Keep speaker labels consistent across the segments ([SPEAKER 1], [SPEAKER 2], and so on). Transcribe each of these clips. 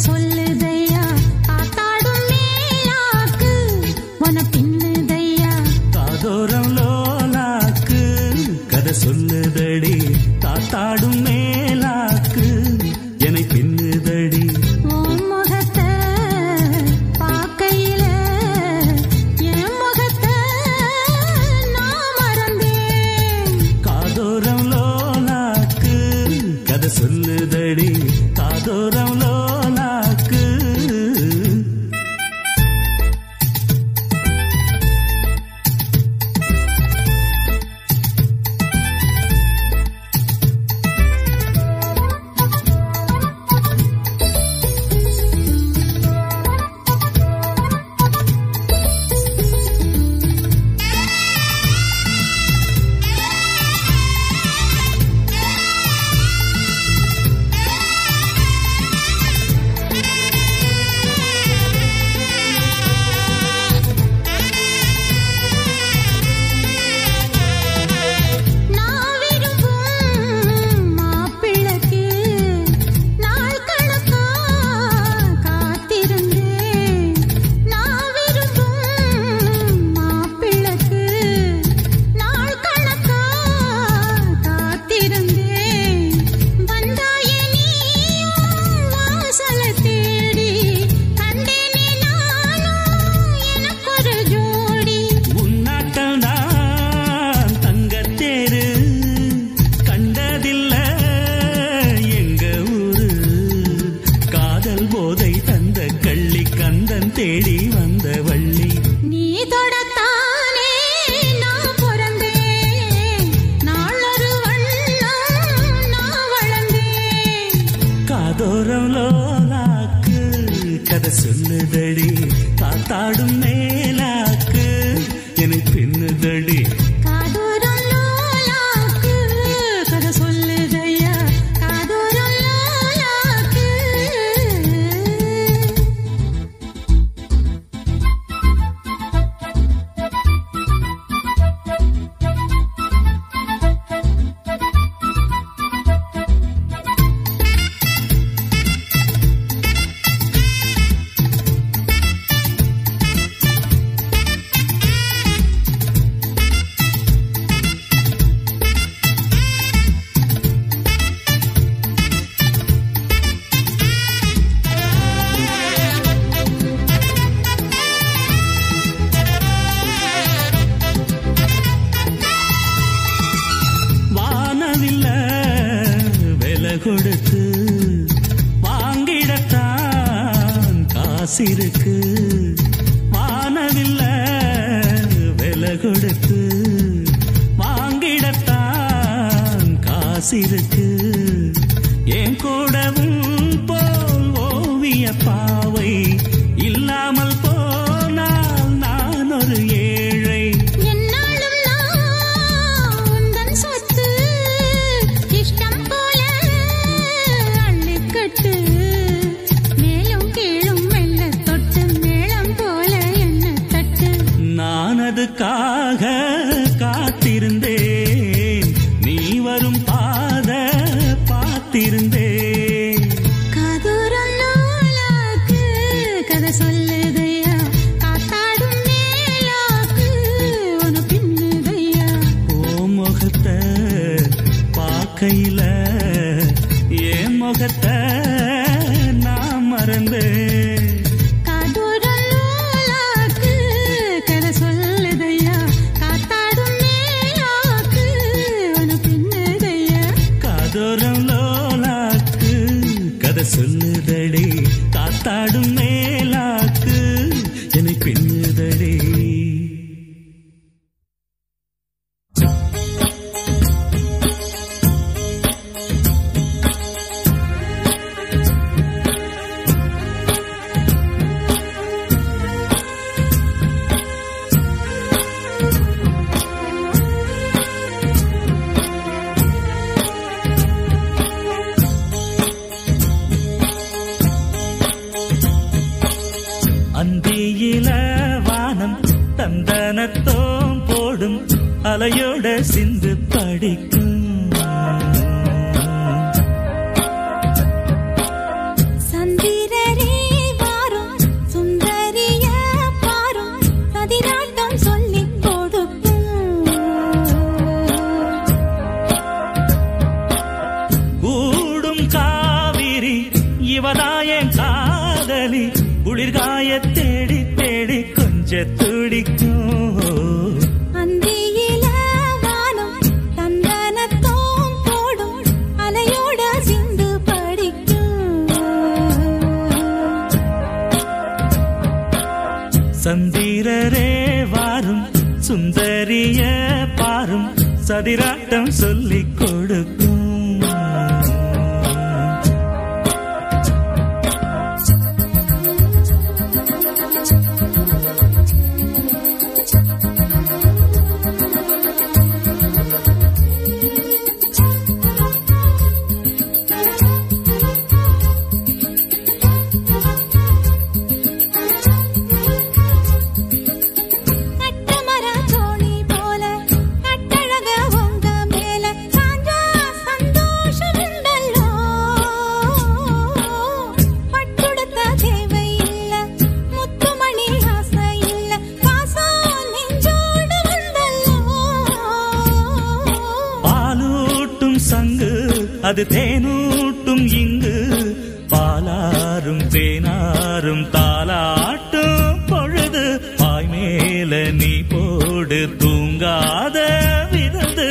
[SPEAKER 1] சொல்லுதையா காத்தாடும் மேலாக்கு உன பின்னுதையா
[SPEAKER 2] காதோரம் லோலாக்கு கதை சொல்லுதடி காத்தாடும் மேலாக்கு என்னை பின்னுதடி
[SPEAKER 1] உன் முகத்தை பார்க்கையில என் முகத்தை நான் மறந்தேன்
[SPEAKER 2] காதோரம் லோலாக்கு கதை சொல்லுதடி காதோரம் லோலாக்கு
[SPEAKER 1] நான் விரும்பும் மாப்பிள்ளைக்கு நாள் கணக்கா காத்திருந்தேன் நான் விரும்பும் மாப்பிள்ளைக்கு நாள் கணக்கா காத்திருந்தேன் வந்தாயே நீயும் வாசலை தேடி கண்டேனே நானும் எனக்கொரு ஜோடி
[SPEAKER 2] உன்னாட்டம் தான் தங்கத்தேரு கண்டதில்ல எங்க ஊரு காதல் போதை தந்த கள்ளி கந்தன் தேடி வந்த வள்ளி
[SPEAKER 1] நீ தொடத்தானே நான் பிறந்தேன் நாளொரு வண்ணம் நான் வளர்ந்தேன்
[SPEAKER 2] காதோரம் லோலாக்கு கதை சொல்லுதடி காத்தாடும் மேலாக்கு என்னை பின்னுதடி
[SPEAKER 1] காதோரம் லோலாக்கு கதை சொல்லுதையா காதோரம் லோலாக்கு வானவில்ல விலை கொடுத்து வாங்கிடத்தான் காசிருக்கு வானவில்ல விலை கொடுத்து வாங்கிடத்தான் காசிருக்கு என் கூடவும் போல் ஓவிய பாவை இல்லாமல் போனால் நான் ஒரு ஏழை என்னாலும் நான் உந்தன் சொத்து இஷ்டம் போல அள்ளிக்கட்டு மேலும் கீழும் மெல்ல தொட்டு மேளம் போல என்ன தட்டு
[SPEAKER 2] நான் அதுக்காக காத்திருந்தேன் நீ வரும் பாத பார்த்திருந்தேன்
[SPEAKER 1] காதோரம் லோலாக்கு கதை சொல்லுதையா காத்தாடும் மேலாக்கு உன பின்னுதையா
[SPEAKER 2] ஓ முகத்தை பார்க்கையில என் முகத்தை நான் மறந்தேன்
[SPEAKER 1] காதோரம் லோலாக்கு கதை சொல்லுதையா காத்தாடும் மேலாக்கு உன பின்னுதையா
[SPEAKER 2] காதோரம் லோலாக்கு கதை சொல்லுதடி காத்தாடும் மேலாக்கு என்னை பின்னுதடி அந்தியில வானம் தந்தனத்தோம் போடும் அலையோட சிந்து படிக்கும்
[SPEAKER 1] சந்திரன்
[SPEAKER 2] இவதாயன் காதலி குளிர்காய தேடி தேடி கொஞ்ச துடிக்கும்.
[SPEAKER 1] அந்தியில வானம் தந்தனத்தோம் போடும் அலையோட சிந்து படிக்கும்.
[SPEAKER 2] சந்திரரே வாரும் சுந்தரிய பாரும் சதிராட்டம் சொல்லிக் கொடுக்கும். அது தேனூட்டும் இங்கு பாலாரும் தேனாரும் தாலாட்டும் பொழுது பாய் மேல நீ போடு தூங்காத விருந்து.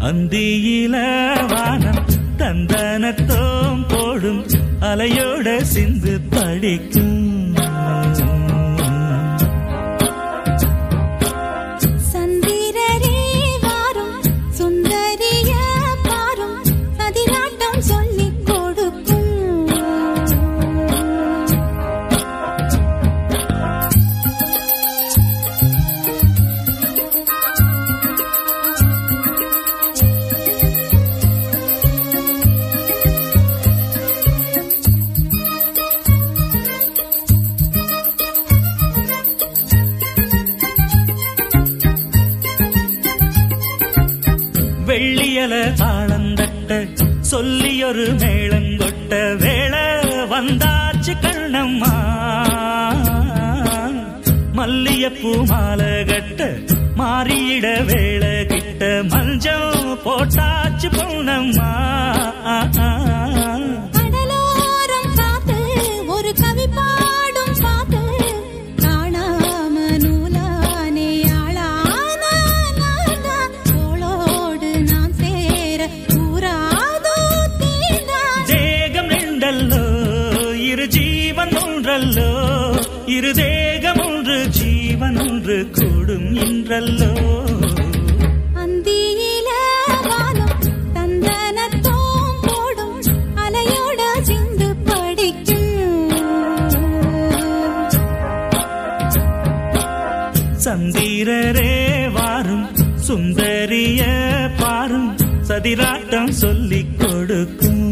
[SPEAKER 2] அந்தியில வானம் தந்தனத்தோம் போடும் அலையோட சிந்து படிக்கும்.
[SPEAKER 1] சந்திரரே வாரும் சுந்தரிய பாரும் சதிராட்டம் சொல்லிக் கொடுக்கும்.
[SPEAKER 2] வெள்ளியல தாளந்தட்ட சொல்லியொரு மேளங்கொட்ட வேளை வந்தாச்சு கண்ணம்மா. மல்லியப்பூ மாலை கட்ட மாறியிட வேளை கிட்ட மஞ்சள் போட்டாச்சு பொன்னம்மா.
[SPEAKER 1] கடலோரம் காத்து ஒரு கவி பாடும் பாட்டு காணாம நூலானே ஆளான தோளோடு நான் சேர கூறாதோ தீண்டா. தேகம் ரெண்டல்லோ இரு ஜீவன் ஒன்றல்லோ இரு தேகம் ஒன்று ஜீவன் ஒன்று கூடும் என்றல்லோ. அந்தியில வானம் தந்தனத்தோம் போடும் அலையோட சிந்து படிக்கும்.
[SPEAKER 2] சந்திரரே வாரும் சுந்தரிய பாரும் சதிராட்டம் சொல்லிக் கொடுக்கும்.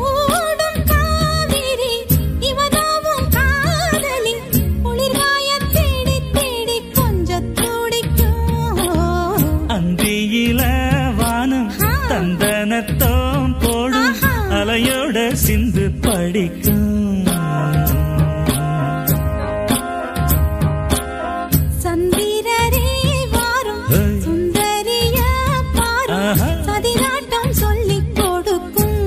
[SPEAKER 1] ஓடும் காவிரி இவதாவும் காதலி குளிர்காய தேடி தேடி கொஞ்சம் துடிக்கும்.
[SPEAKER 2] அந்தியில வானம் தந்தனத்தோம் போடும் அலையோட சிந்து படிக்கும்.
[SPEAKER 1] சந்திரரே வாரும் சுந்தரிய பாரும் சதிராட்டம் சொல்லிக் கொடுக்கும்.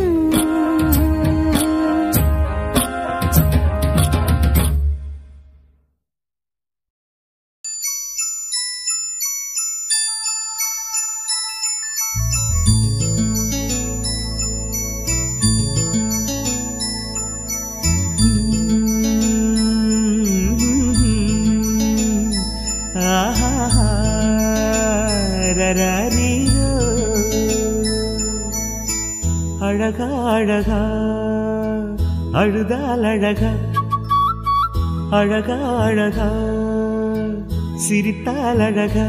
[SPEAKER 2] அழகா அழகா அழுதால் அழகா அழகா அழகா சிரித்தால் அழகா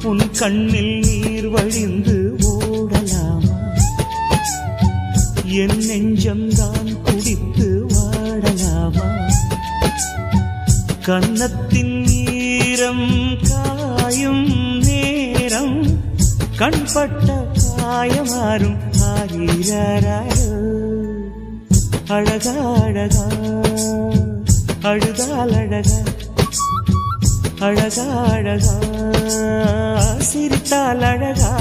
[SPEAKER 2] உன் கண்ணில் நீர் வழிந்து ஓடலாமா என் நெஞ்சம்தான் குடித்து வாடலாமா கன்னத்தின் ஈரம் காயும் நேரம் கண்பட்ட காயமாறும் ஆரீராரோ அழகா அழகா அழுதால் அழகா அழகா அழகா சிரித்தால் அழகா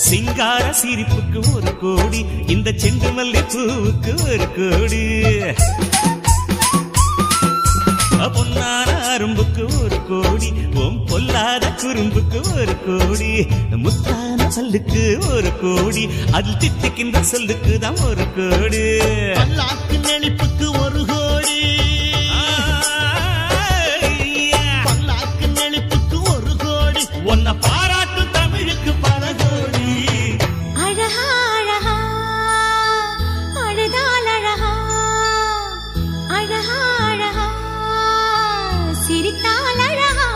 [SPEAKER 2] சிங்கார சிரிப்புக்கு ஒரு கோடி இந்த செண்டு மல்லி பூவுக்கு ஒரு கோடி பொன்னான அரும்புக்கு ஒரு கோடி ஓம் பொல்லாத குறும்புக்கு ஒரு கோடி முத்தான சொல்லுக்கு ஒரு கோடி அதில் தித்திக்கின்ற சொல்லுக்கு தான் ஒரு கோடி
[SPEAKER 3] பல்லாக்கு நெளிப்புக்கு ஒரு கோடி பல்லாக்கு நெளிப்புக்கு ஒரு கோடி
[SPEAKER 2] உன்னை பாராட்டு தமிழுக்கு பல கோடி
[SPEAKER 1] அழகா அழகா அழுதால் அழகா அழகா அழகா சிரித்தால் அழகா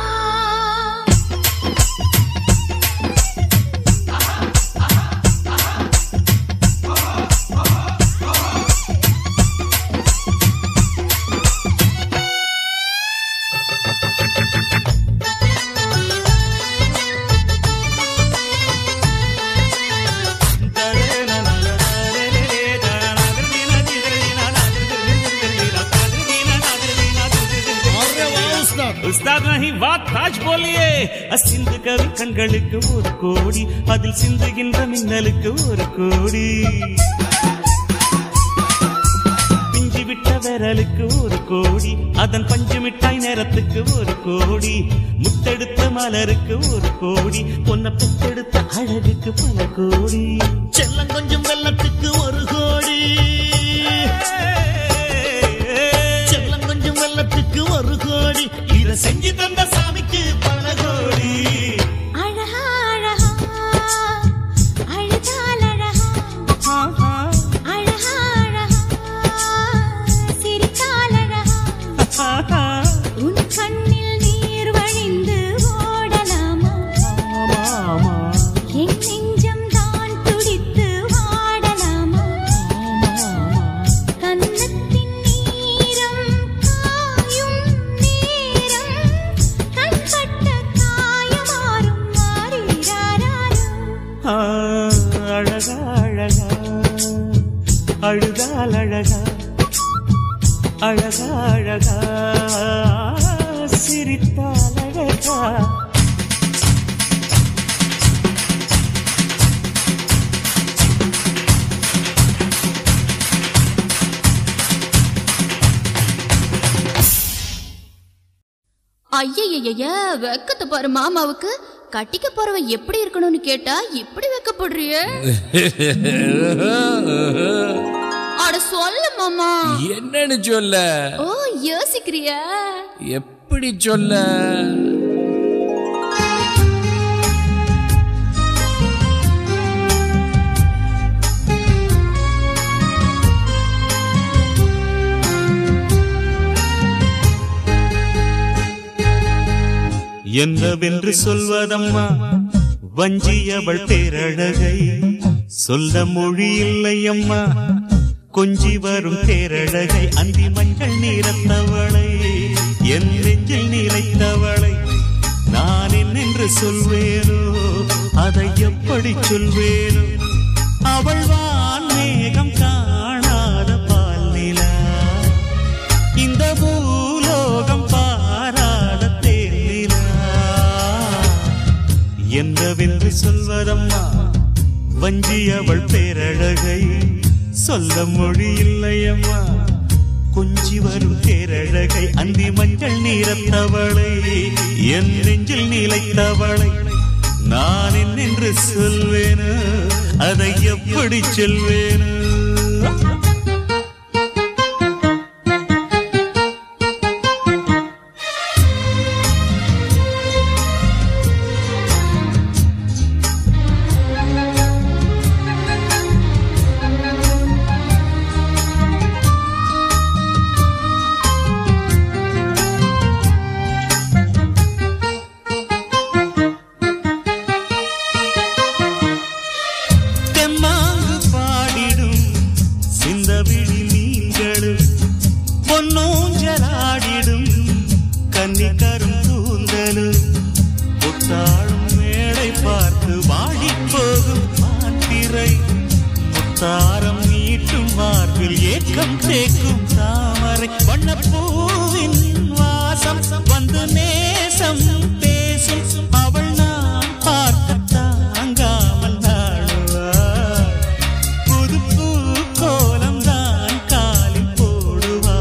[SPEAKER 2] उस्ताद नहीं बात ताज बोलिए सिंध कवि கண்களுக்கு ஒரு கோடி அதில் சிந்துகின்ற மின்னலுக்கு ஒரு கோடி பிஞ்சு விட்ட விரலுக்கு ஒரு கோடி அதன் பஞ்சு மிட்டாய் நேரத்துக்கு ஒரு கோடி முத்தெடுத்த மலருக்கு ஒரு கோடி பொன்ன பெத்தெடுத்த அழகுக்கு பல கோடி
[SPEAKER 3] செல்லம் கொஞ்சம் வெள்ளத்துக்கு ஒரு கோடி செல்லம் கொஞ்சம் வெள்ளத்துக்கு ஒரு கோடி இத செஞ்சு தந்த சாமிக்கு பல கோடி
[SPEAKER 1] அழகா அழகா அழுதால் அழகா அழகா அழகா சிரித்தால் அழகா உன் கண்ணில் நீர் வழிந்து ஓடலாமா என் நெஞ்சம் தான் துடித்து வாடலாமா கன்னத்தின் நீரம் காயும் நேரம் கண்பட்ட காயமாறும் மாறிறாராரோ
[SPEAKER 2] அழகா அழகா அழுதால் அழகா அழகா அழகா சிரித்தால் அழகா
[SPEAKER 4] ஐயய்ய வெக்கத்தை பாரு மாமாவுக்கு. கட்டிக்க போறவன் எப்படி இருக்கணும்னு கேட்டா இப்படி வெக்கப்படுறிய? அட சொல்லு மாமா.
[SPEAKER 5] என்னன்னு சொல்ல?
[SPEAKER 4] ஓ யோசிக்கிறியா?
[SPEAKER 5] எப்படி சொல்ல?
[SPEAKER 2] என்னவென்று சொல்வதம்மா வஞ்சியவள் பேரழகை, சொல்ல மொழி இல்லையம்மா கொஞ்சி வரும் பேரழகை. அந்தி மஞ்சள் நீரத்தவளை, என் நெஞ்சில் நிலைத்தவளை நான் என்னென்று சொல்வேனோ, அதை எப்படி சொல்வேனோ. அவள் வான் மேகம் காணாத பால் நிலா, இந்த பூலோகம் பாராத தேனிலா. என்னவென்று சொல்வதம்மா வஞ்சியவள் பேரழகை, சொல்ல மொழி இல்லையம்மா கொஞ்சி வரும் பேரழகை. அந்தி மஞ்சள் நீரத்தவளை, என் நெஞ்சில் நிலைத்தவளை நான் என்னென்று சொல்வேனோ, அதை எப்படி சொல்வேனோ. பொன்னூஞ்சலாடிடும் கன்னிக்கரும் கூந்தலு புத்தாளும் மேடை பார்த்து வாடி போகும் மாத்திரை முத்தாரம் நீட்டும் மார்பில் ஏக்கம் தேக்கும் தாமரை வண்ணப்பூவின் வாசம் வந்து நேசம் பேசும் அவள் நான் பார்க்க தாங்காமல் நாடுவாள் புது பூ கோலம் தான் காலில் போடுவாள்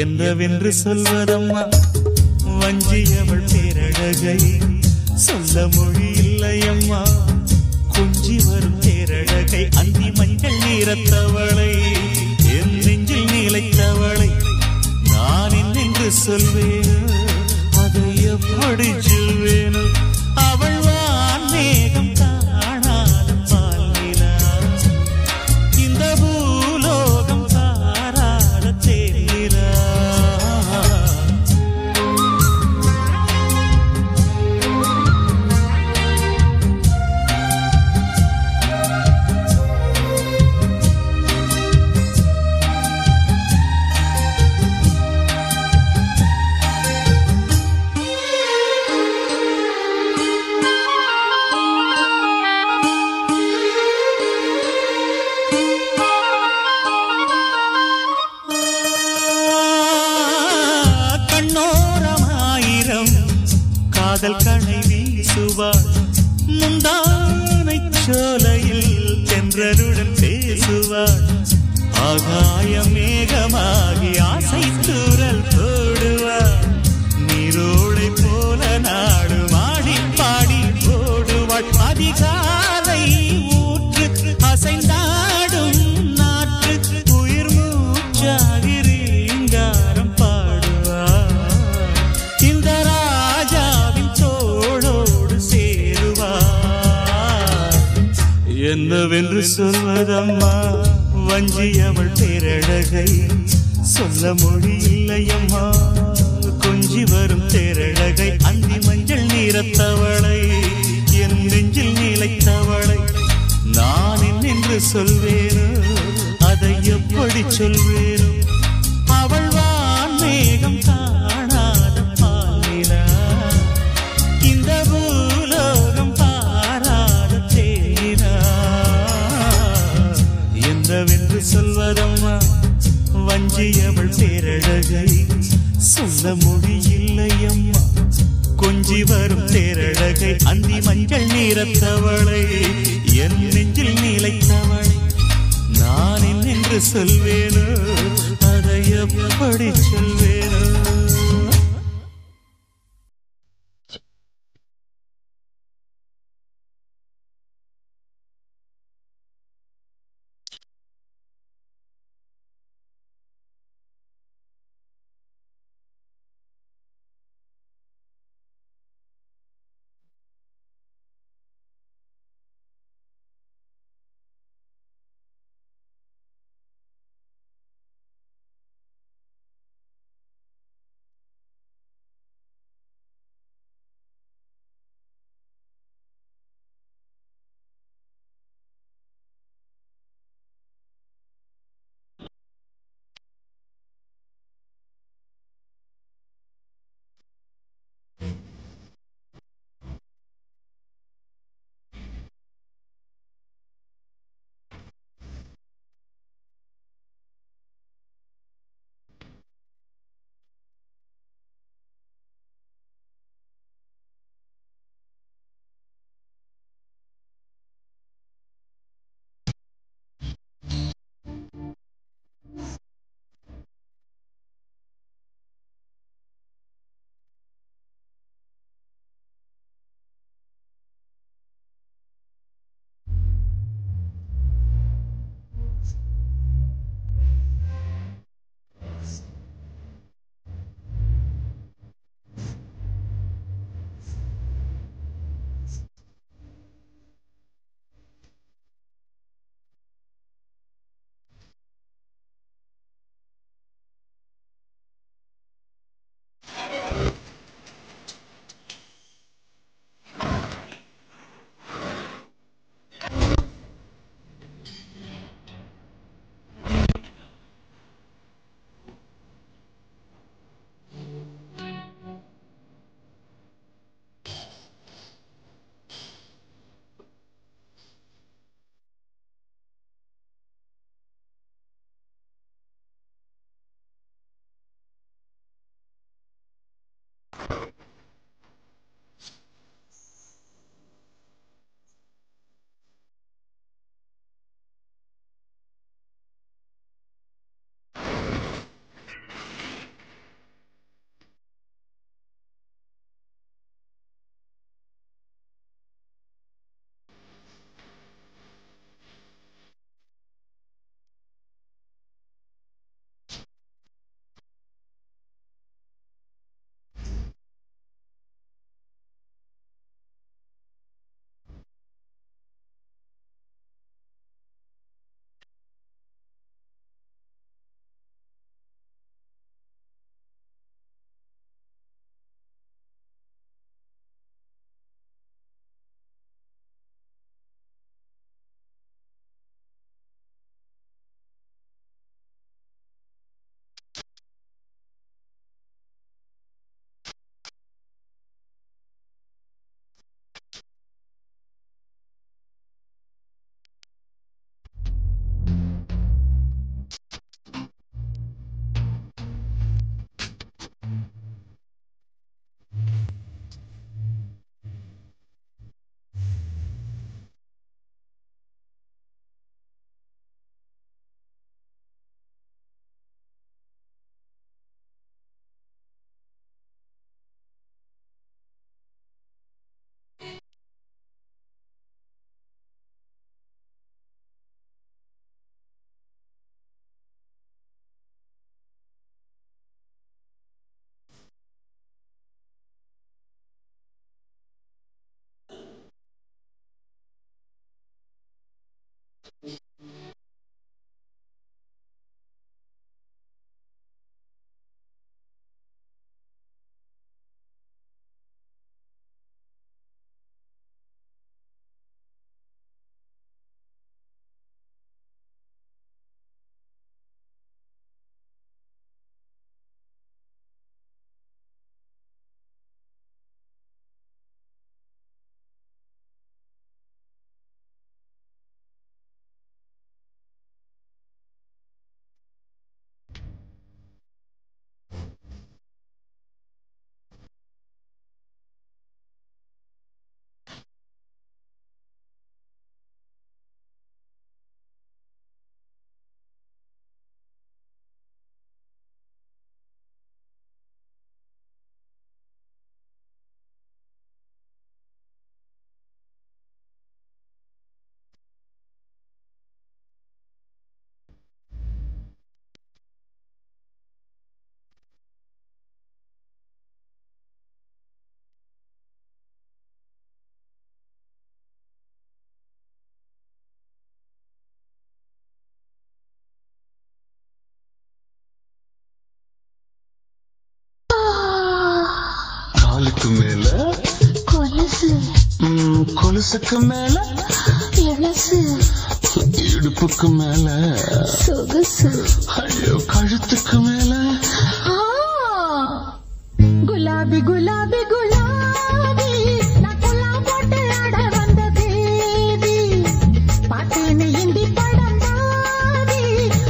[SPEAKER 2] என்னவென்று சொல்வதம்மா வஞ்சியவள் பேரழகை சொல்ல மொழி இல்லையம்மா கொஞ்சி வரும் பேரழகை அந்தி மஞ்சள் நீரத்தவளை என் நெஞ்சில் நிலைத்தவளை நான் என்னென்று சொல்வேனோ அதை எப்படி சொல்வேனோ அவள் வான் மேகம் காணாத பால்நிலா இந்த பூலோகம் பாராத தேனிலா காதல் கணை வீசுவாள் முந்தானை சோலையில் தென்றருடன் பேசுவாள் ஆகாய மேகமாகி ஆசை தூரல் போடுவாள் நீரோடை போல நாடு மாடி பாடி போடுவாள் அதிகாலை ஊற்று அசைந்தாடும் நாற்று உயிர் மூச்சாகி ரீங்காரம் பாடுவாள் இந்த என்னவென்று சொல்வதம்மா வஞ்சியவள் பேரழகை சொல்ல மொழி இல்லையம்மா கொஞ்சி வரும் தேரழகை அந்தி மஞ்சள் நீரத்தவளை என் நெஞ்சில் நிலைத்தவளை நான் என்னென்று சொல்வேனோ அதை எப்படி சொல்வேனோ அவள் வான் மேகம் காணாத பாலினா இந்த பூலோகம் பாராத தேனா என்னவென்று சொல்வதம்மா வஞ்சியவள் பேரழகை சொல்ல மொழி இல்லையம்மா கொஞ்சி வரும் தேரழகை அந்தி மஞ்சள் நீரத்தவளை என் நெஞ்சில் நிலைத்தவளை நான் என்னென்று சொல்வேனோ அதை எப்படி சொல்வேனோ
[SPEAKER 6] அதுக்கு மேல
[SPEAKER 1] கொலுசு,
[SPEAKER 6] கொலுசுக்கு மேல
[SPEAKER 1] எலசு,
[SPEAKER 6] இடுப்புக்கு மேல
[SPEAKER 1] சொகுசு,
[SPEAKER 6] ஐயோ கழுத்துக்கு மேல
[SPEAKER 1] குலாபி குலாபி குலாபி நான் குலா போட்டு ஆட வந்த தேவி பாட்டேன்னு இந்தி படம் பாடி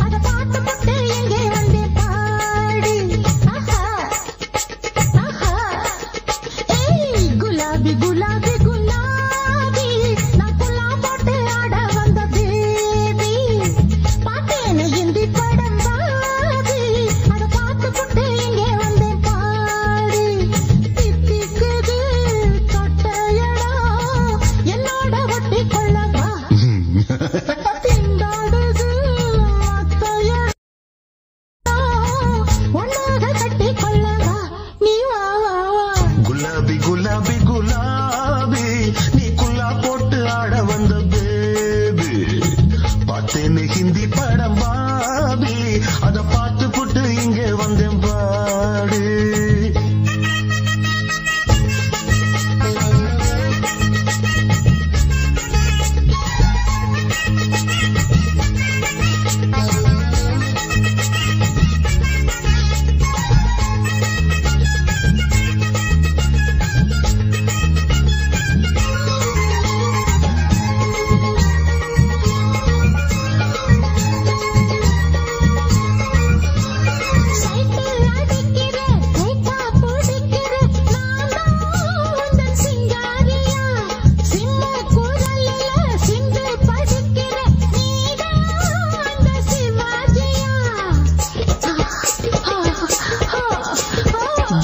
[SPEAKER 1] அத பார்த்து போட்டு எங்கே வந்தே பாடி ஆஹா ஆஹா ஏய் குலாபி குலாபி குலாபி நான் குலா போட்டு ஆட வந்த தேவி பாட்டேன்னு இந்தி படம் பாடி அத பார்த்து போட்டு எங்கே வந்தே பாடி தித்திக்குது தொட்டையடா என்னோட ஒட்டி கொள்ளவா திண்டாடுது அத்தையடா ஒன்னாக கட்டி கொள்ளவா நீ வா வா வா
[SPEAKER 6] குலாபி குலாபி குலாபி நீ குல்லா போட்டு ஆட வந்த பேபி பார்த்தேன்னு ஹிந்தி படம் பாபி அத பார்த்து புட்டு இங்கே வந்தேன் பாடு
[SPEAKER 1] சைக்கிள் அடிக்கிற கைட்டா பிடிக்கிற நான் உந்தன் சிங்காரியா சிம்ம குரலில சிந்து படிக்கிற நீதான் அந்த சிவாஜியா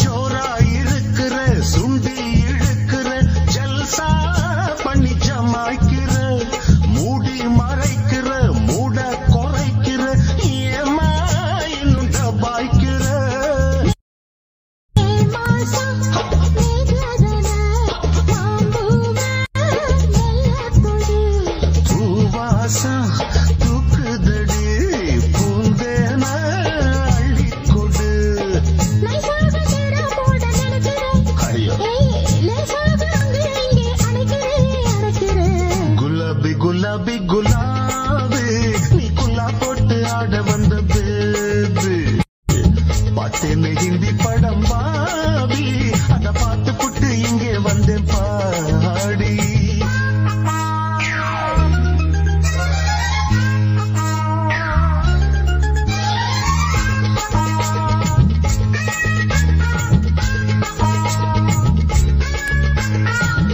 [SPEAKER 6] ஜோரா இருக்கிற சுண்டி இழுக்கிற ஜல்சா பண்ணி ஜமாய்க்கிற மூடி மறைக்கிற மூட குறைக்கிற ஏமா இன்னும் டபாய்க்கிற
[SPEAKER 1] மாசா மேகதன மாம்பூவ நல்ல
[SPEAKER 6] பூவாசம் தூக்குதடி பூந்தேன அள்ளிக்கொடு
[SPEAKER 1] நைசாக தேட போட நினைக்கிறேன்
[SPEAKER 6] ஐயோ
[SPEAKER 1] லேசாக அங்கே இங்கே அணைக்கிறேன்
[SPEAKER 6] குலாபி குலாபி குலாபி நீ குல்லா போட்டு ஆட வந்த பேபி பார்த்தேன்னு ஹிந்தி படம் பாபி அத பார்த்து புட்டு இங்கே வந்தேன் பாடி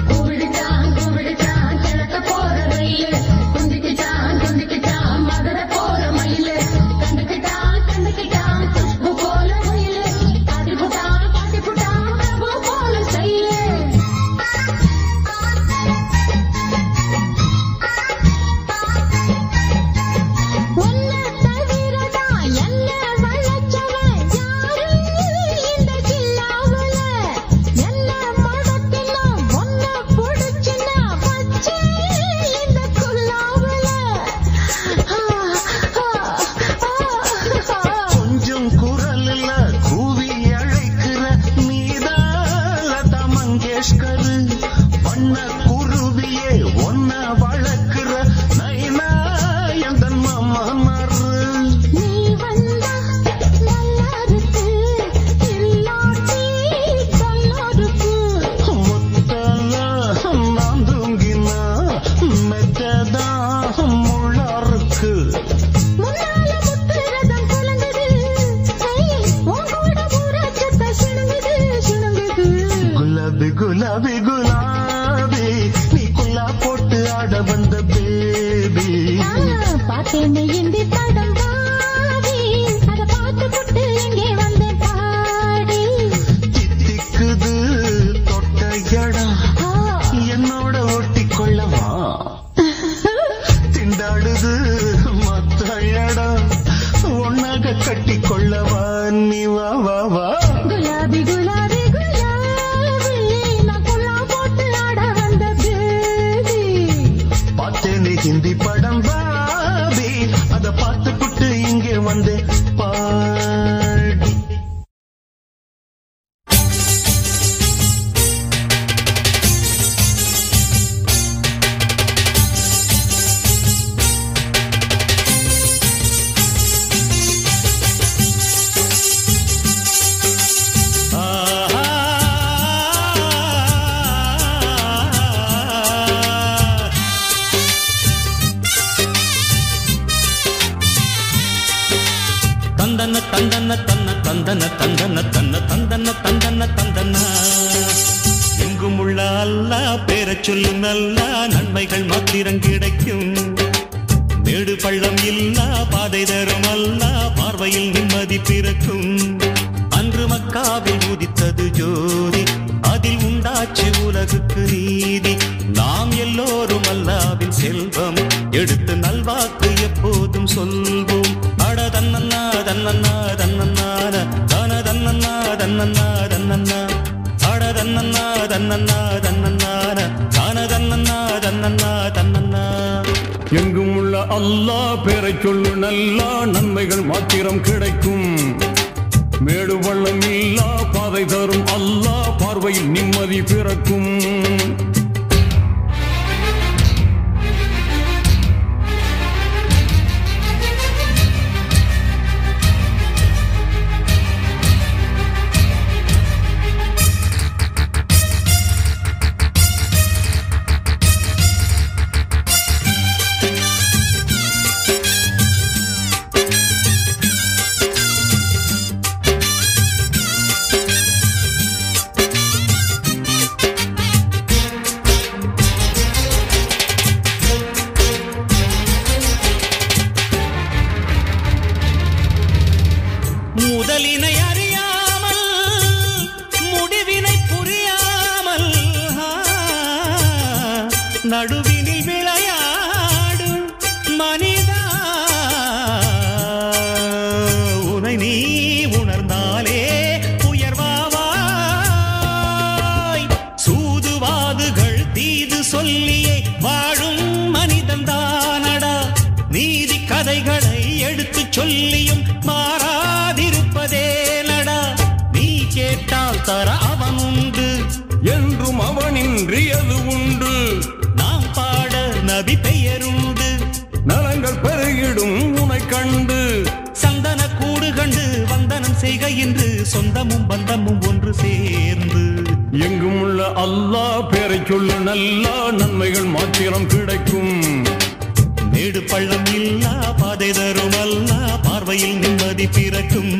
[SPEAKER 1] கூவிடுச்சான் கூவிடுச்சான் கிழக்க போற ரயிலு குந்திக்கிட்டான் மதுரை போற மயிலு கண்டுக்கிட்டான் குஷ்பு போல மயிலு காட்டிப்புட்டான் பிரபு போல செயலு உன்னை தவிரதான் என்ன வளச்சவன் யாரு இந்த ஜில்லாவுல என்ன மடக்கினா ஒன்ன புடிச்சுனா வச்சு இந்த குல்லாவுல
[SPEAKER 6] கொஞ்சம் குரல்ல கூவி அழைக்கிற நீதான் லதா மங்கேஷ்கர் பண்ண குருவியே ஒன்ன வளர்க்கிற நைனா எந்த மாமனாரு
[SPEAKER 1] நீ வந்தா நல்லா இருக்கு இல்லாட்டி நல்லா இருக்கு
[SPEAKER 6] முத்தல நான் தூங்கினா மெத்ததான் முள்ளாருக்கு
[SPEAKER 1] முன்னால முத்துரதம் குலங்குது உன் கூட ஊராச்சத்த சிணுங்குது
[SPEAKER 6] குலாபி குலாபி குலாபி நீ குல்லா போட்டு ஆட வந்த பேபி
[SPEAKER 1] பாத்தேன்னு இந்தி படம் பாடி அத பார்த்து புட்டு இங்கே வந்தேன் பாடி
[SPEAKER 6] தித்திக்குது தொட்ட இடம் என்னோட ஒட்டி கொள்ளவா திண்டாடுது மத்த இடம் ஒன்னாக கட்டி கொள்ளவா நீ வா வா வா
[SPEAKER 1] குலாபி குலாபி குலாபி நான் குல்லா போட்டு ஆட வந்த பேபி
[SPEAKER 6] பார்த்தேன்னு ஹிந்தி படம் பாபி அத பார்த்து புட்டு இங்கே வந்து பாடி
[SPEAKER 2] தந்தன தந்தன தன்ன தந்தன தந்தன தன்ன தந்தன தந்தன தந்தன. எங்கும் உள்ள அல்லா பேரச் சொல்லு நல்லா நன்மைகள் மாத்திரம் கிடைக்கும். மேடு பள்ளம் இல்லா பாதை தரும் அல்லா பார்வையில் நிம்மதி பிறக்கும். அன்று மக்காவில் உதித்தது ஜோதி, அதில் உண்டாச்சு உலகுக்கு நீதி. நாம் எல்லோரும் அல்லாவின் செல்வம், எடுத்து நல்வாக்கு எப்போதும் சொல்வோம். அட தன்னன்னா தன்னன்னா தன்னன்னான தன தன்னன்னா தன்னன்னா தன்னன்னா. அட தன்னன்னா தன்னன்னா தன்னன்னான தன தன்னன்னா தன்னன்னா தன்னன்னா.
[SPEAKER 7] எங்கும் உள்ள அல்லாஹ் பேரை சொல்லு நல்லா நன்மைகள் மாத்திரம் கிடைக்கும். மேடு பள்ளம் இல்லா பாதை தரும் அல்லாஹ் பார்வையில் நிம்மதி பிறக்கும்.
[SPEAKER 2] முதலினை அறியாமல் முடிவினை புரியாமல் நடுவினில் விளையாடும் மனிதா, உனை நீ உணர்ந்தாலே உயர்வாவாய். சூதுவாதுகள் தீது சொல்லியே வாழும் மனிதன் தானடா. நீதி கதைகளை எடுத்து சொல்லியும் மாறாதிருப்பதே நடா. நீ கேட்டால் தர அவன் உண்டு,
[SPEAKER 7] என்றும் அவனின்றி அது உண்டு.
[SPEAKER 2] நாம் பாட நபி பெயருண்டு,
[SPEAKER 7] நலங்கள் பெருகிடும் உனை கண்டு.
[SPEAKER 2] சந்தன கூடு கண்டு வந்தனம் செய்க என்று சொந்தமும் பந்தமும் ஒன்று சேர்ந்து.
[SPEAKER 7] எங்கும் உள்ள அல்லாஹ் பேரை சொல்லு நல்லா நன்மைகள் மாத்திரம் கிடைக்கும்.
[SPEAKER 2] மேடு பள்ளம் இல்லா பாதை தரும் அல்லா பார்வையில் நிம்மதி பிறக்கும்.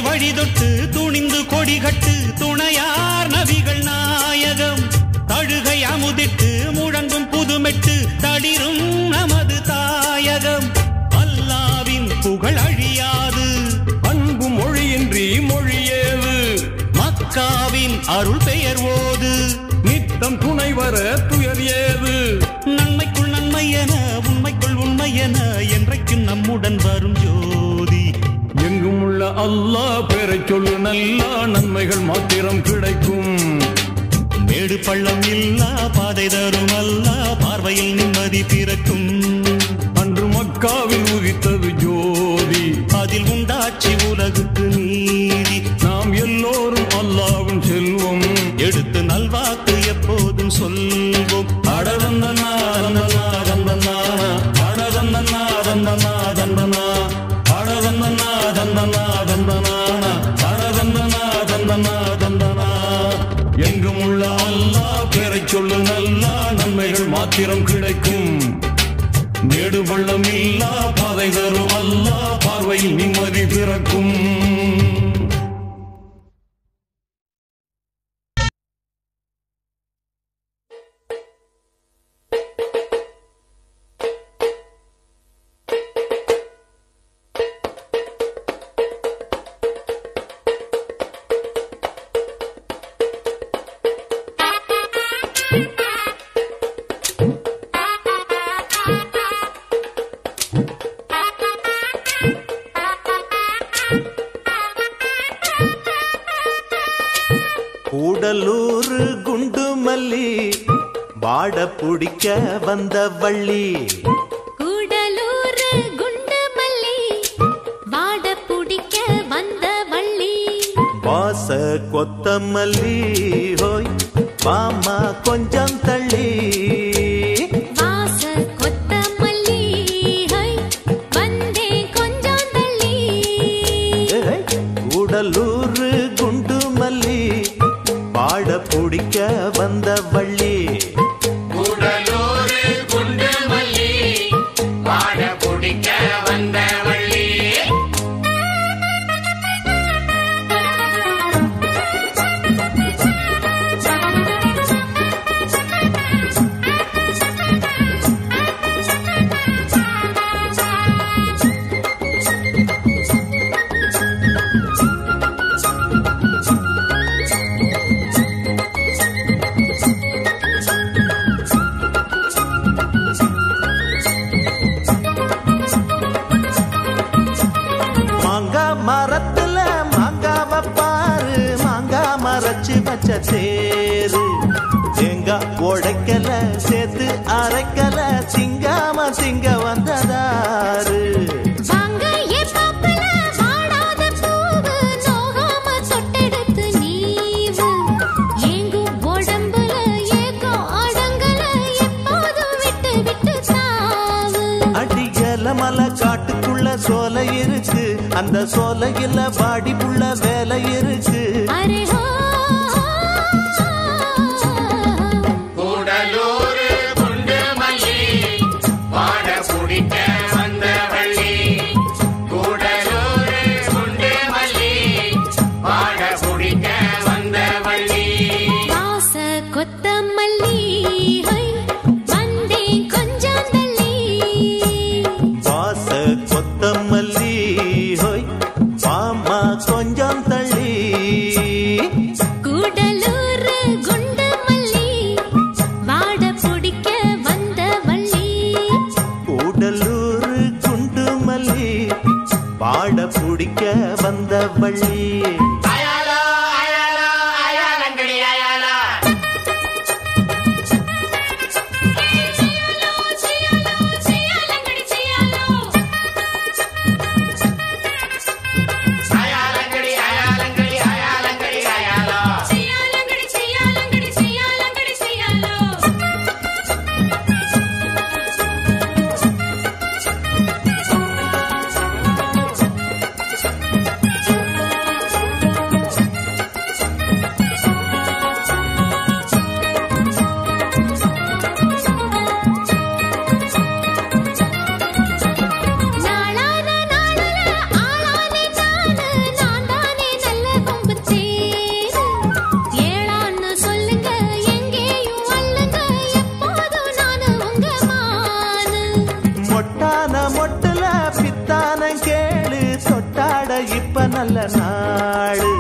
[SPEAKER 2] வழிதொட்டு துணிந்து கொடிகட்டு துணையார் நபிகள் நாயகம். தழுகை அமுதிட்டு முழங்கும் புதுமெட்டு தடிரும் நமது தாயகம். அல்லாவின் புகழ் அழியாது,
[SPEAKER 7] அன்பு மொழியின்றி மொழியேது.
[SPEAKER 2] மக்காவின் அருள் பெயர் ஓது,
[SPEAKER 7] நித்தம் துணை வர துயர் ஏது.
[SPEAKER 2] நன்மைக்குள் நன்மை என உண்மைக்குள் உண்மை என என்றைக்கும் நம்முடன் வரும் ஜோதி.
[SPEAKER 7] எங்கும் உள்ள அல்லாஹ் பேரை சொல்லு நல்லா நன்மைகள் மாத்திரம் கிடைக்கும்.
[SPEAKER 2] மேடு பள்ளம் இல்லா பாதை தரும் அல்லா பார்வையில் நிம்மதி பிறக்கும்.
[SPEAKER 7] அன்று மக்காவில் உதித்தது ஜோதி,
[SPEAKER 2] அதில் உண்டாட்சி உலகுக்கு நீதி.
[SPEAKER 7] நாம் எல்லோரும் அல்லாவின் செல்வம்,
[SPEAKER 2] எடுத்து நல்வாக்கு எப்போதும் சொல்வோம்.
[SPEAKER 7] அடதந்தனா தந்தனா தந்தனா அடதந்தனா தந்தனா தந்தனா அடதந்தனா தந்தனா தந்தனா அடதந்தனா தந்தனா தந்தனா. எங்கும் உள்ள அல்லாஹ் பேரை சொல்லு நல்லா நன்மைகள் மாத்திரம் கிடைக்கும். மேடு பள்ளம் இல்லா பாதை தரும் அல்லாஹ் பார்வையில் நிம்மதி பிறக்கும்.
[SPEAKER 6] கூடலூர் குண்டு மல்லி வாட பிடிக்க வந்த வள்ளி.
[SPEAKER 1] கூடலூர் குண்டு மல்லி வாட பிடிக்க வந்த வள்ளி.
[SPEAKER 6] வாச கொத்தமல்லி ஹோய் மாமா கொஞ்சம் தள்ளி.
[SPEAKER 1] வாச கொத்தமல்லி ஹோய் வந்தே கொஞ்சம் தள்ளி.
[SPEAKER 6] கூடலூர் குண்டு மல்லி வாட பிடிக்க வந்த வள்ளி.
[SPEAKER 3] கூடலூர் குண்டு மல்லி வாட பிடிக்க வந்த வள்ளி.
[SPEAKER 6] மரத்துல மாங்காவ பாரு மாங்கா மரச்சு வச்ச தேரு. தேங்காய் உடைக்கல சேர்த்து அரைக்கல திங்காம திங்க வந்ததாரு. மலை காட்டுக்குள்ள சோலை இருக்கு அந்த சோலையில வாடி புள்ள வேலை இருக்கு.
[SPEAKER 3] கூடலூர் குண்டு மல்லி வாட பிடிக்க வந்த வள்ளி. கூடலூர் குண்டு மல்லி வாட பிடிக்க வந்த வள்ளி.
[SPEAKER 1] வாச கொத்தமல்லி வந்தே கொஞ்சம் தள்ளி.
[SPEAKER 6] வாச கொத்தமல்லி ஹோய் மாமா கொஞ்சம் தள்ளி.
[SPEAKER 1] கூடலூர் குண்டு மல்லி வாட பிடிக்க வந்த வள்ளி.
[SPEAKER 6] கூடலூர் குண்டு மல்லி வாட பிடிக்க வந்த வள்ளி.
[SPEAKER 3] அயாலா அயாலா அயாலங்கடி அயாலா. அயாலங்கடி அயாலங்கடி அயாலங்கடி அயாலா.
[SPEAKER 1] நாளான நாளல ஆளானே நானு நான் தானே நல்ல கொம்பு தேரு. ஏளான்னு சொல்லுங்க எங்கேயும் அல்லங்க எப்போதும் நானு உங்க மானு.
[SPEAKER 6] மொட்டான மொட்டுல பித்தான கேளு தொட்டாட இப்ப நல்ல நாடு.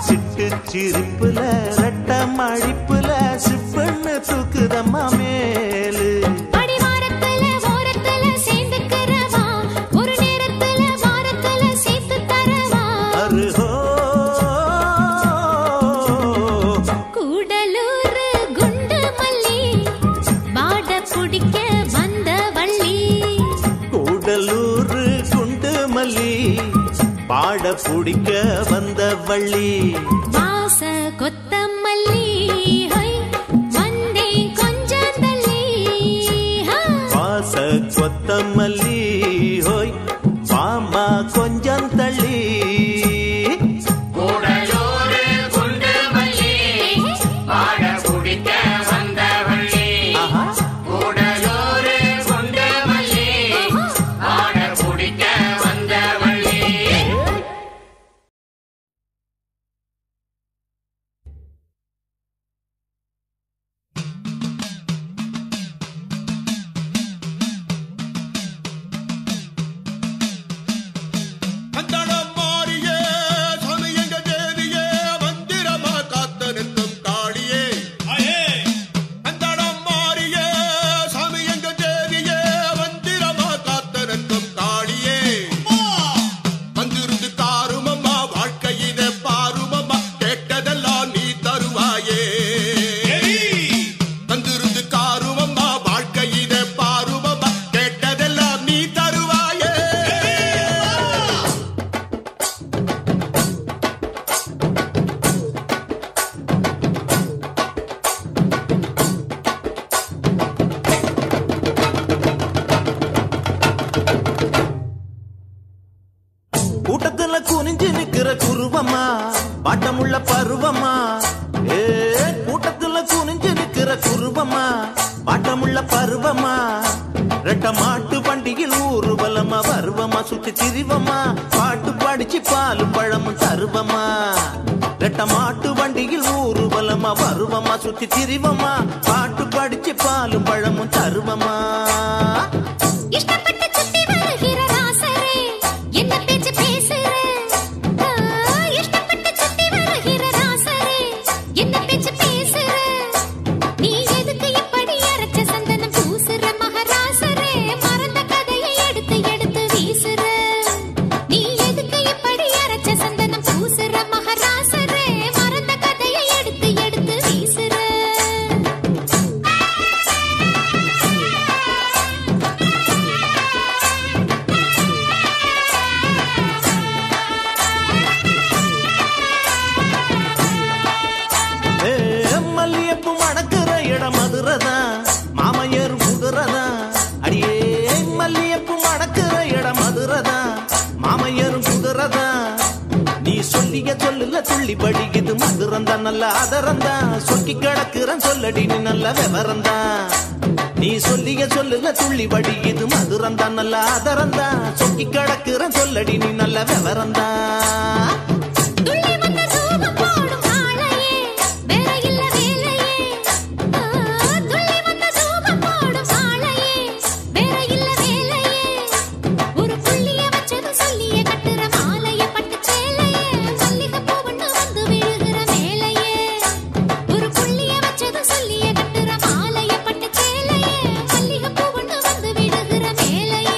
[SPEAKER 6] சிட்டு சிரிப்புல ரெட்ட மடிப்புல சிப்புன்னு தூக்குதம்மா மேலு.
[SPEAKER 1] அடிவாரத்துல ஓரத்துல சேர்ந்துக்கிறவா ஒரு நேரத்துல வாரத்துல சேர்த்து தரவா.
[SPEAKER 6] அருகோ
[SPEAKER 1] கூடலூர் குண்டு மல்லி வாட பிடிக்க வந்த வள்ளி.
[SPEAKER 6] கூடலூர் குண்டு மல்லி பாட பிடிக்க வந்த வள்ளி.
[SPEAKER 1] வாச கொத்தமல்லி வந்தே கொஞ்சம் தள்ளி.
[SPEAKER 6] வாச கொத்தமல்லி ஹோய் மாமா கொஞ்சம் தள்ளி.
[SPEAKER 3] கூடலூர் குண்டு மல்லி வாட பிடிக்க வந்த வள்ளி. கூடலூர் குண்டு மல்லி வாட பிடிக்க வந்த வள்ளி.
[SPEAKER 8] அந்தடம் மாறியே சாமி எங்க தேவியே மந்திரமா காத்து நிற்கும் காளியே. அந்தடம் மாறியே சாமி எங்க தேவியே மந்திரமா காத்து நிற்கும் காளியே. வந்திருந்து தாருமம்மா வாழ்க்கையில பாருமம்மா கேட்டதெல்லாம் நீ தருவாயே.
[SPEAKER 9] கூட்டத்துல குனிஞ்சு நிக்கிற குருவமா பாட்டமுள்ள பருவமா ஏ கூட்டத்துல குனிஞ்சு நிக்கிற குருவமா பாட்டமுள்ள பருவமா ரெட்ட மாட்டு பண்டிகையில் ஊர்வலமா வருவமா சுத்தி திரிவமா பாட்டு படிச்சு பாலும் பழமும் தருவமா ரெட்ட மாட்டு வண்டியில் ஊர்வலமா வருவமா சுத்தி திரிவமா பாட்டு படிச்சு பாலும் பழமும் தருவமா
[SPEAKER 1] இஷ்டப்பட்டு சுத்தி வருகிற ராசரே என்ன பேச்சு பேசுற இஷ்டப்பட்டு சுத்தி வருகிற ராசரே என்ன பேச்சு பேசுற நீ எதுக்கு இப்படி அரைச்ச சந்தனம் பூசுற மகராசரே மறந்த கதையை எடுத்து எடுத்து வீசுற நீ எதுக்கு இப்படி அரைச்ச சந்தனம் பூசுற மகராசரே மறந்த கதையை எடுத்து எடுத்து வீசுற
[SPEAKER 9] மல்லியப்பு மணக்கிற இடம் மதுரதா மாமையர் குதிரதா அடியே மல்லியப்பு மணக்கிற இடம் மதுரதா மாமையர் குதிரதா நீ சொல்லிய சொல்லுல துள்ளி படிக்குது மதுரந்தா நல்ல ஆதரந்தா சொக்கி கிடக்குறன் சொல்லடி நீ நல்ல விவரந்தா நீ சொல்லிய சொல்லுல துள்ளி படிக்குது மதுரந்தா நல்ல ஆதரந்தா சொக்கி கிடக்குறன் சொல்லடி நீ நல்ல விவரந்தா
[SPEAKER 1] துள்ளி வந்த தூபம் போடும் ஆளையே வேற இல்ல வேலையே துள்ளி வந்த தூபம் போடும் ஆளையே வேற இல்ல வேலையே ஒரு புள்ளிய வச்சது சொல்லிய கட்டுற மாலைய பட்டு சேலையே மல்லிகை பூவண்ணு வந்து விழுகிற மேலையே ஒரு புள்ளிய வச்சது சொல்லிய கட்டுற மாலைய பட்டு சேலையே மல்லிகை பூவண்ணு வந்து விழுகிற மேலையே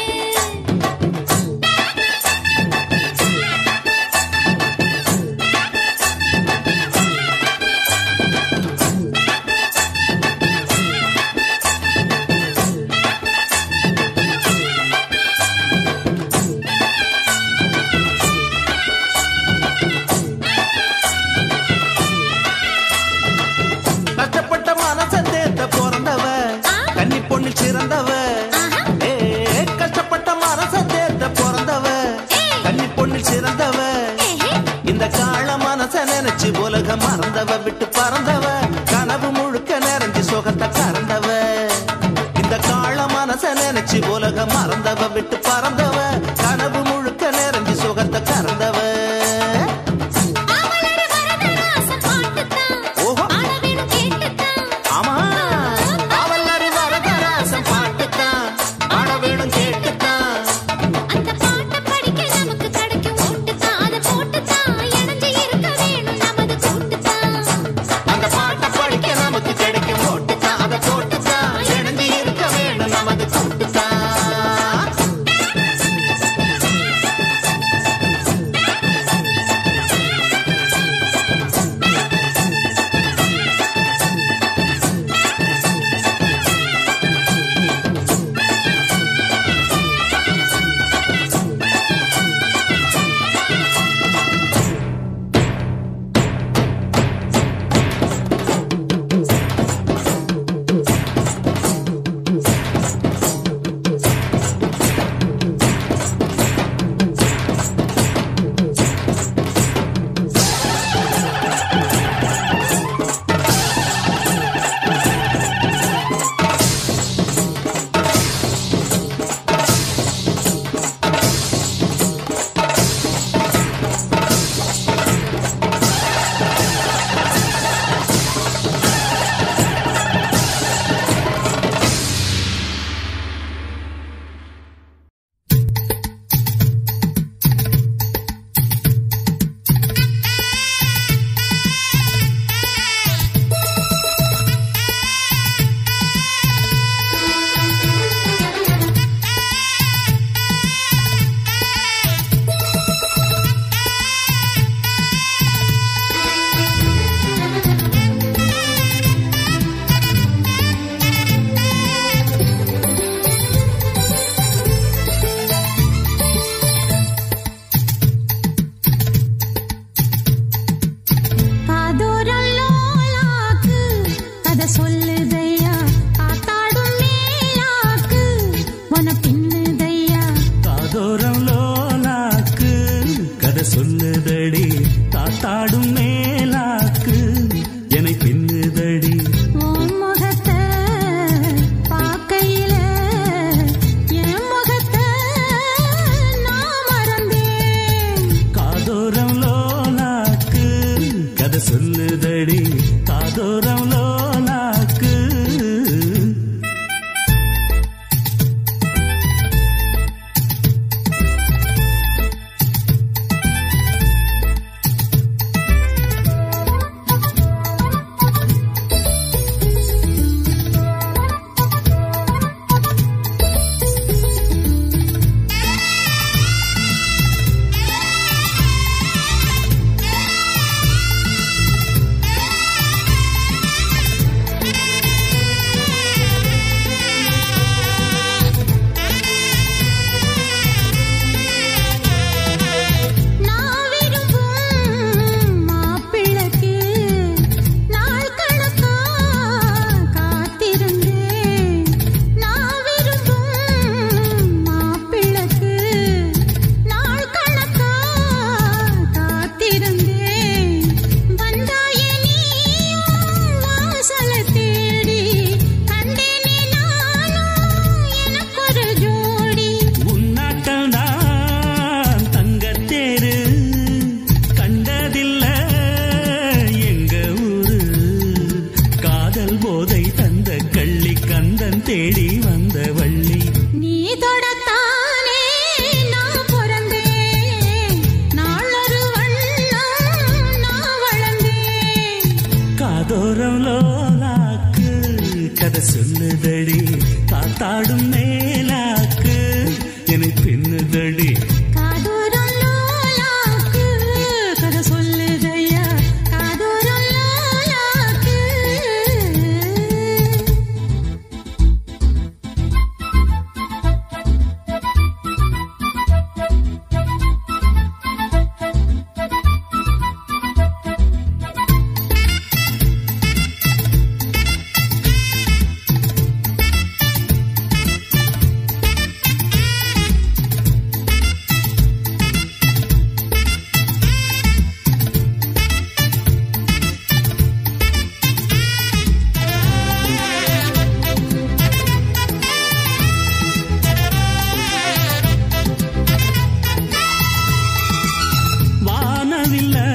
[SPEAKER 10] வானவில்லை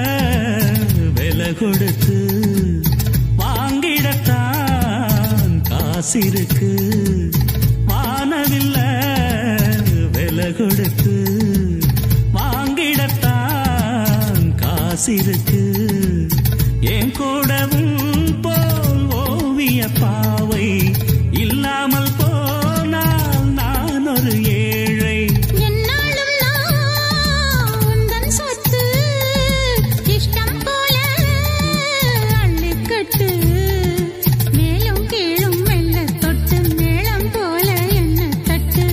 [SPEAKER 10] விலை கொடுத்து வாங்கிடத்தான் காசிருக்கு. வானவில்லை விலை கொடுத்து வாங்கிடத்தான் காசிருக்கு. என் கூடவும் போல் ஓவிய பாவை இல்லாமல் போனால் நான் ஒரு ஏழை.
[SPEAKER 1] என்னாலும் நான் உந்தன் சொத்து, இஷ்டம் போல அள்ளிக்கட்டு. மேலும் கீழும் மெல்ல தொட்டு மேளம் போல என்ன தட்டு.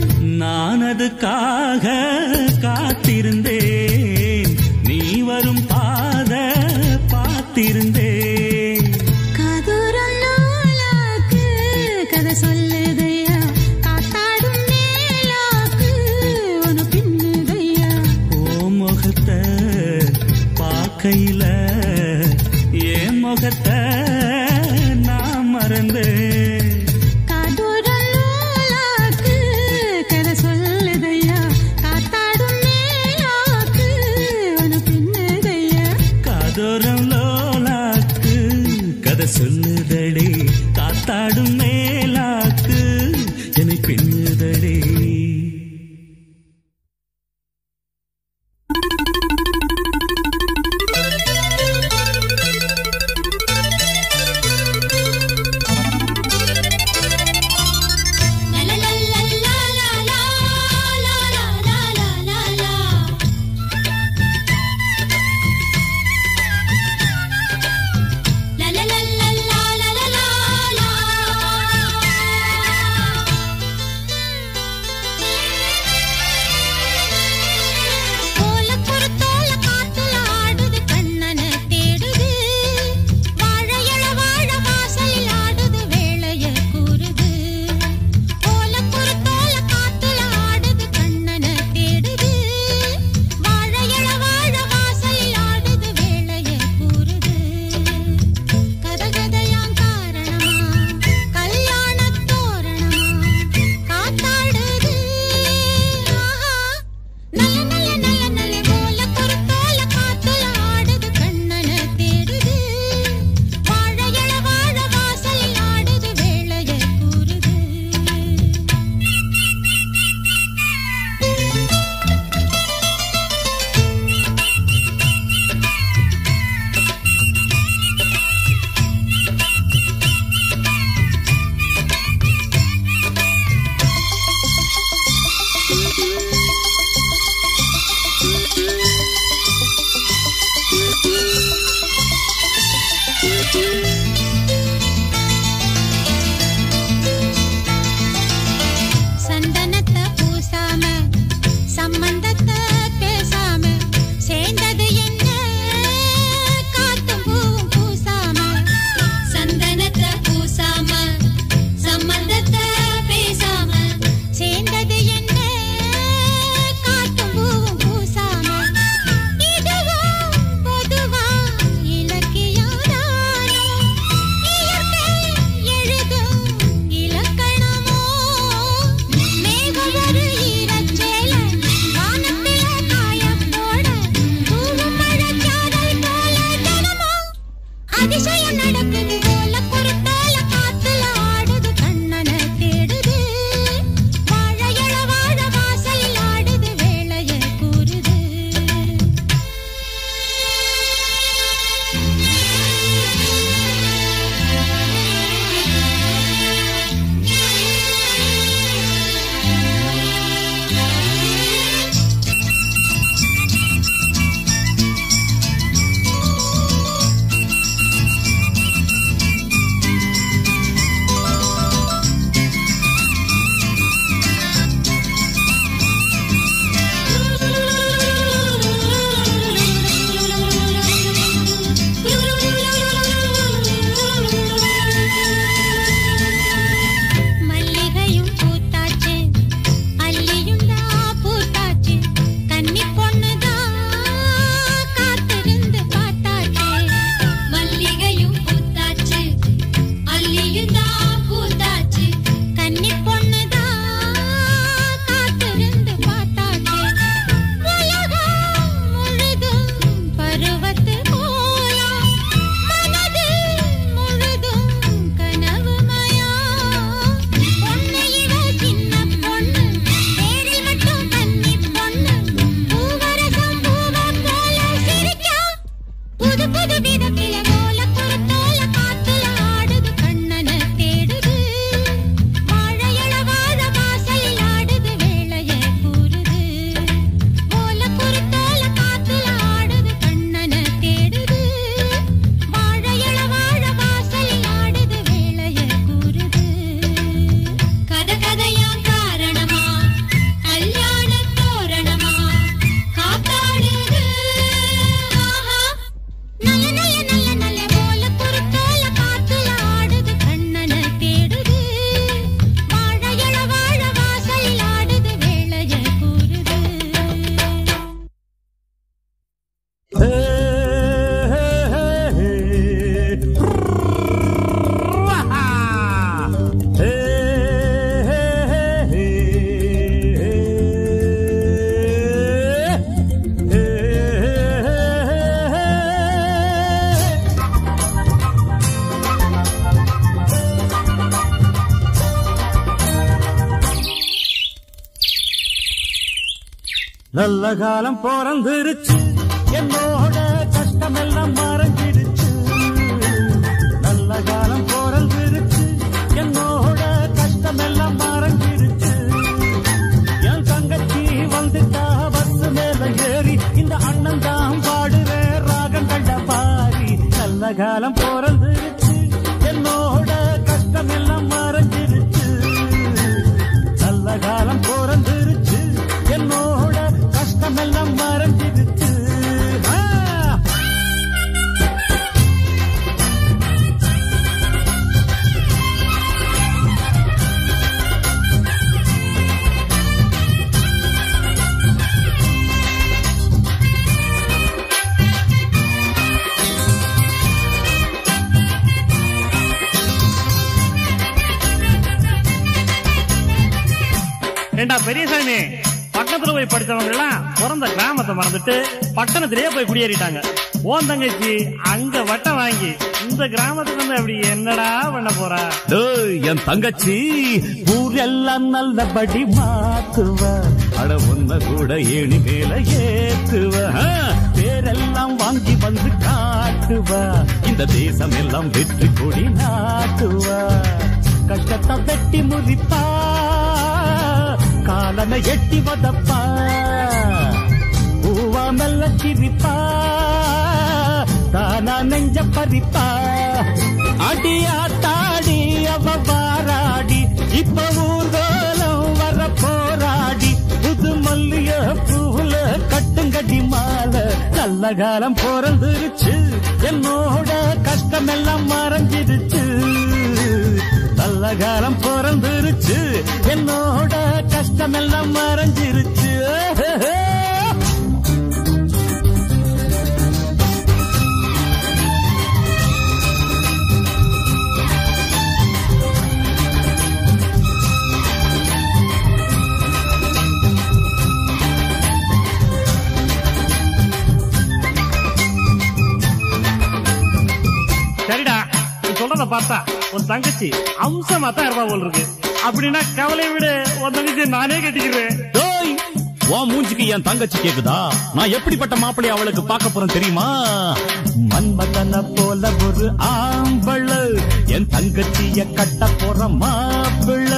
[SPEAKER 10] நான் அதுக்காக காத்திருந்தேன், நீ வரும் பாத பார்த்திருந்தேன்.
[SPEAKER 1] காதோரம் லோலாக்கு கதை சொல்லுதையா, காத்தாடும் மேலாக்கு உன பின்னுதையா.
[SPEAKER 10] ஓ முகத்தை பார்க்கையில என் முகத்தை நான் மறந்தேன்.
[SPEAKER 1] காதோரம் லோலாக்கு கதை சொல்லுதையா, காத்தாடும் மேலாக்கு உன பின்னுதையா.
[SPEAKER 10] காதோரம் லோலாக்கு கதை சொல்லுதடி, காத்தாடும் மேலாக்கு என்னை பின்னுதடி.
[SPEAKER 11] நல்ல காலம் பிறந்துருச்சு, என்னோட கஷ்டமெல்லாம் மறைஞ்சிருச்சு. நல்ல காலம் பிறந்துருச்சு, என்னோட கஷ்டமெல்லாம் மறைஞ்சிருச்சு. என் தங்கச்சி வந்துட்டா பஸ் மேல ஏறி, இந்த அண்ணன் தான் பாடுற ராகம் கண்ட பாரி. நல்ல காலம் பிறந்துருச்சு, என்னோட கஷ்டமெல்லாம் மறைஞ்சிருச்சு. நல்ல காலம் பிறந்துருச்சு, என்னோட கஷ்டமெல்லாம் மறைஞ்சிருச்சு.
[SPEAKER 12] ஏண்டா பெரியசாமி, பக்கத்துல போய் படிச்சவங்க எல்லாம் பிறந்த கிராமத்தை மறந்துட்டு பட்டணத்திலேயே போய் குடியேறிட்டாங்க. ஓன் தங்கச்சி அங்க வட்டம் வாங்கி இந்த கிராமத்துக்கு வந்து அப்படி என்னடா பண்ண போறா?
[SPEAKER 11] என் தங்கச்சி ஊரெல்லாம் நல்லபடி மாத்துவ, அட ஒன்ன கூட ஏணி மேல ஏத்துவ, பேரெல்லாம் வாங்கி வந்து காட்டுவ, இந்த தேசம் எல்லாம் வெற்றி கொடி நாட்டுவ. கஷ்டத்தை வெட்டி முறிப்பா, காலனை எட்டி வதப்பா, பூவா மெல்ல சிரிப்பா, தானா நெஞ்ச பறிப்பா. அடியா தாடி அவ வாராடி, இப்ப ஊர்கோலம் வர போராடி, புது மல்லிய பூல கட்டுங்கடி மாலை. நல்ல காலம் பிறந்துருச்சு, என்னோட கஷ்டமெல்லாம் மறைஞ்சிருச்சு. நல்ல காலம் பிறந்துருச்சு, என்னோட கஷ்டமெல்லாம் மறைஞ்சிருச்சு.
[SPEAKER 12] சரிடா, நீ சொல்றத பார்த்தா உன் தங்கச்சி அம்சமா தான் இருப்பா போல் இருக்கு. அப்படின்னா கவலை விட உன் தங்கச்சி நானே கட்டிக்கிறேன்.
[SPEAKER 11] உன் மூஞ்சிக்கு என் தங்கச்சி கேக்குதா? நான் எப்படிப்பட்ட மாப்பிள்ளைய அவளுக்கு பார்க்க போறேன் தெரியுமா? மன்மதன போல ஒரு ஆம்பள, என் தங்கச்சிய கட்ட போற மாப்பிள்ள.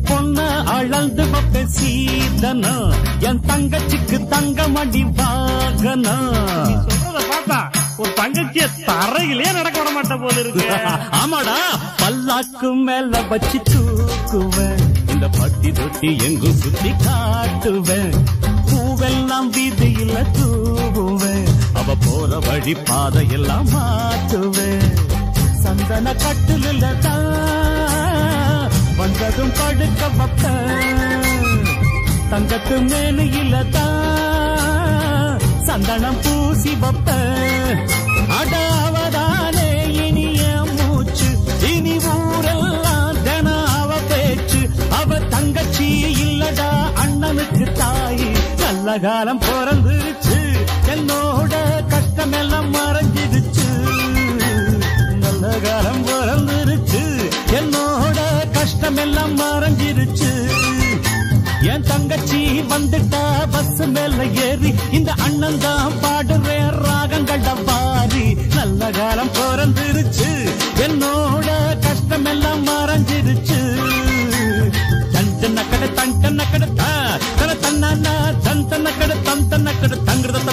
[SPEAKER 11] பொண்ண அளந்து பக்க சீதனா, என் தங்கச்சிக்கு தங்கமடி வாகனம்.
[SPEAKER 12] சொல்றத பார்த்தா ஒரு தங்கச்சிய தரையிலே நடக்க விட மாட்ட போல இருக்கு.
[SPEAKER 11] ஆமாடா, பல்லாக்கு மேல வச்சு தூக்குவேன், இந்த பட்டி தொட்டி எங்கும் சுத்தி காட்டுவேன், பூவெல்லாம் வீதியில தூவுவேன், அவ போற வழி பாதையெல்லாம் மாற்றுவேன். சந்தன கட்டுல தான் வந்ததும் படுக்க வைப்பேன், தங்கத்து மேலையில தான் சந்தனம் பூசி வைப்பேன். அடாவதானே இனிய மூச்சு, இனி ஊரெல்லாம் தின அவ பேச்சு, அவ தங்கச்சி இல்லடா அண்ணனுக்கு தாயி. நல்ல காலம் பிறந்துருச்சு, என்னோட கஷ்டமெல்லாம் மறைஞ்சிருச்சு. நல்ல காலம் பிறந்துருச்சு, என்னோட கஷ்டமெல்லாம் மறைஞ்சிருச்சு. என் தங்கச்சி வந்துட்டா பஸ் மேல ஏறி, இந்த அண்ணன் தான் பாடுற ராகங்கள்ட பாரி. நல்ல காலம் பிறந்துருச்சு, என்னோட கஷ்டமெல்லாம் மறைஞ்சிருச்சு. தண்டன கடை தண்டன கடை தன தன்னா தந்தன கடை தந்தன கடை தங்குறத